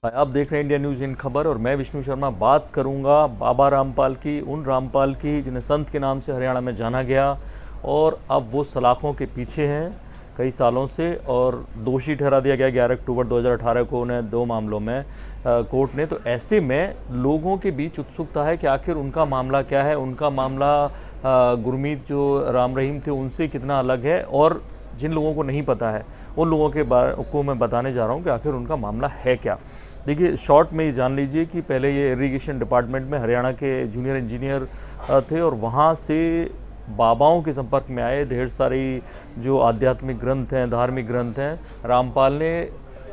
आप देख रहे हैं इंडिया न्यूज़ इन खबर और मैं विष्णु शर्मा बात करूंगा बाबा रामपाल की, उन रामपाल की जिन्हें संत के नाम से हरियाणा में जाना गया और अब वो सलाखों के पीछे हैं कई सालों से और दोषी ठहरा दिया गया 11 अक्टूबर 2018 को उन्हें 2 मामलों में कोर्ट ने। तो ऐसे में लोगों के बीच उत्सुकता है कि आखिर उनका मामला क्या है, उनका मामला गुरमीत जो राम रहीम थे उनसे कितना अलग है, और जिन लोगों को नहीं पता है उन लोगों के बारे को मैं बताने जा रहा हूँ कि आखिर उनका मामला है क्या। देखिए, शॉर्ट में ये जान लीजिए कि पहले ये इरिगेशन डिपार्टमेंट में हरियाणा के जूनियर इंजीनियर थे और वहाँ से बाबाओं के संपर्क में आए। ढेर सारी जो आध्यात्मिक ग्रंथ हैं, धार्मिक ग्रंथ हैं, रामपाल ने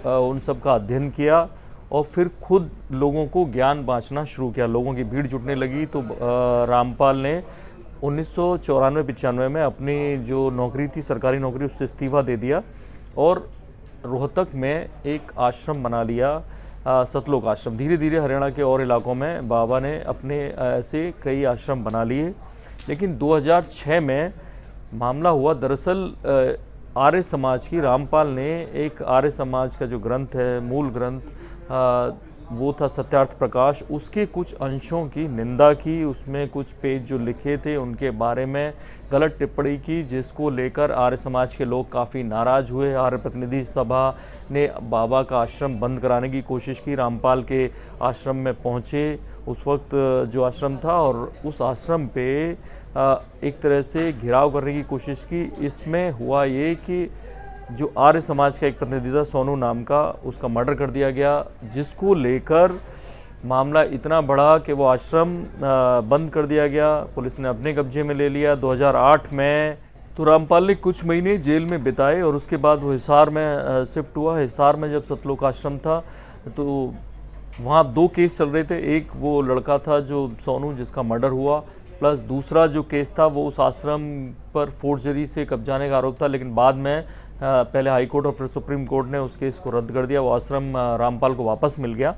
उन सब का अध्ययन किया और फिर खुद लोगों को ज्ञान बांटना शुरू किया। लोगों की भीड़ जुटने लगी तो रामपाल ने 1994-95 में अपनी जो नौकरी थी, सरकारी नौकरी, उससे इस्तीफा दे दिया और रोहतक में एक आश्रम बना लिया, सतलोक आश्रम। धीरे धीरे हरियाणा के और इलाकों में बाबा ने अपने ऐसे कई आश्रम बना लिए। लेकिन 2006 में मामला हुआ, दरअसल आर्य समाज की, रामपाल ने एक आर्य समाज का जो ग्रंथ है, मूल ग्रंथ वो था सत्यार्थ प्रकाश, उसके कुछ अंशों की निंदा की। उसमें कुछ पेज जो लिखे थे उनके बारे में गलत टिप्पणी की, जिसको लेकर आर्य समाज के लोग काफ़ी नाराज़ हुए। आर्य प्रतिनिधि सभा ने बाबा का आश्रम बंद कराने की कोशिश की। रामपाल के आश्रम में पहुँचे उस वक्त जो आश्रम था, और उस आश्रम पे एक तरह से घिराव करने की कोशिश की। इसमें हुआ ये कि जो आर्य समाज का एक प्रतिनिधि था, सोनू नाम का, उसका मर्डर कर दिया गया, जिसको लेकर मामला इतना बढ़ा कि वो आश्रम बंद कर दिया गया, पुलिस ने अपने कब्जे में ले लिया। 2008 में तो रामपाल ने कुछ महीने जेल में बिताए और उसके बाद वो हिसार में शिफ्ट हुआ। हिसार में जब सतलोक आश्रम था तो वहाँ 2 केस चल रहे थे। एक वो लड़का था जो सोनू, जिसका मर्डर हुआ, प्लस दूसरा जो केस था वो उस आश्रम पर फोर्जरी से कब्जाने का आरोप था। लेकिन बाद में पहले हाई कोर्ट और फिर सुप्रीम कोर्ट ने उस केस को रद्द कर दिया। वो आश्रम रामपाल को वापस मिल गया।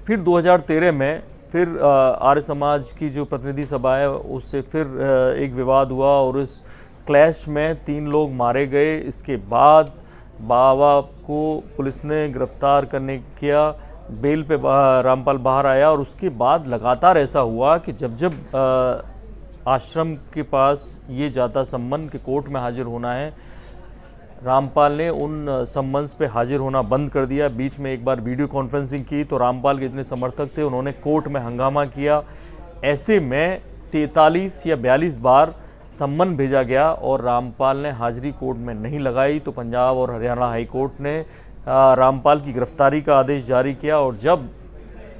फिर 2013 में फिर आर्य समाज की जो प्रतिनिधि सभा है उससे फिर एक विवाद हुआ और इस क्लैश में 3 लोग मारे गए। इसके बाद बाबा को पुलिस ने गिरफ्तार करने किया, बेल पे रामपाल बाहर आया। और उसके बाद लगातार ऐसा हुआ कि जब जब आश्रम के पास ये जाता सम्मन कि कोर्ट में हाजिर होना है, रामपाल ने उन सम्मन्स पे हाजिर होना बंद कर दिया। बीच में एक बार वीडियो कॉन्फ्रेंसिंग की तो रामपाल के इतने समर्थक थे, उन्होंने कोर्ट में हंगामा किया। ऐसे में 43 या 42 बार सम्मन भेजा गया और रामपाल ने हाजिरी कोर्ट में नहीं लगाई। तो पंजाब और हरियाणा हाई कोर्ट ने रामपाल की गिरफ्तारी का आदेश जारी किया और जब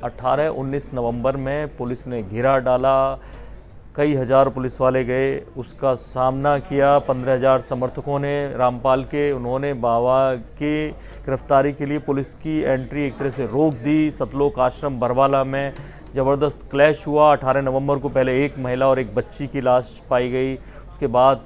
18-19 नवंबर में पुलिस ने घेरा डाला, कई हज़ार पुलिस वाले गए, उसका सामना किया 15,000 समर्थकों ने रामपाल के। उन्होंने बाबा के गिरफ्तारी के लिए पुलिस की एंट्री एक तरह से रोक दी। सतलोक आश्रम बरवाला में ज़बरदस्त क्लैश हुआ। 18 नवंबर को पहले एक महिला और एक बच्ची की लाश पाई गई, उसके बाद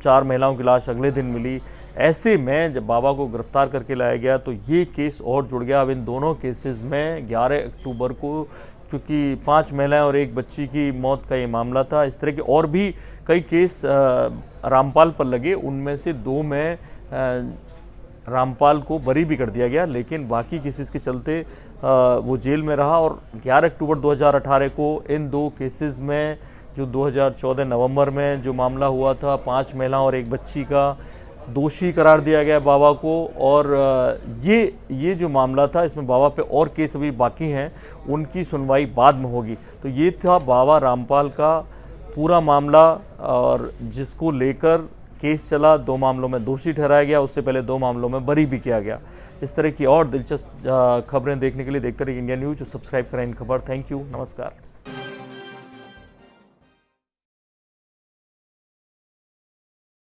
4 महिलाओं की लाश अगले दिन मिली। ऐसे में जब बाबा को गिरफ्तार करके लाया गया तो ये केस और जुड़ गया। अब इन दोनों केसेस में 11 अक्टूबर को, क्योंकि 5 महिलाएं और एक बच्ची की मौत का ये मामला था, इस तरह के और भी कई केस रामपाल पर लगे। उनमें से 2 में रामपाल को बरी भी कर दिया गया, लेकिन बाकी केसेस के चलते वो जेल में रहा। और 11 अक्टूबर 2018 को इन 2 केसेस में, जो 2014 नवंबर में जो मामला हुआ था, 5 महिलाओं और एक बच्ची का, दोषी करार दिया गया बाबा को। और ये जो मामला था, इसमें बाबा पे और केस अभी बाकी हैं, उनकी सुनवाई बाद में होगी। तो ये था बाबा रामपाल का पूरा मामला, और जिसको लेकर केस चला। 2 मामलों में दोषी ठहराया गया, उससे पहले 2 मामलों में बरी भी किया गया। इस तरह की और दिलचस्प खबरें देखने के लिए देखते रहिए इंडिया न्यूज़। सब्सक्राइब करें इन खबर। थैंक यू, नमस्कार।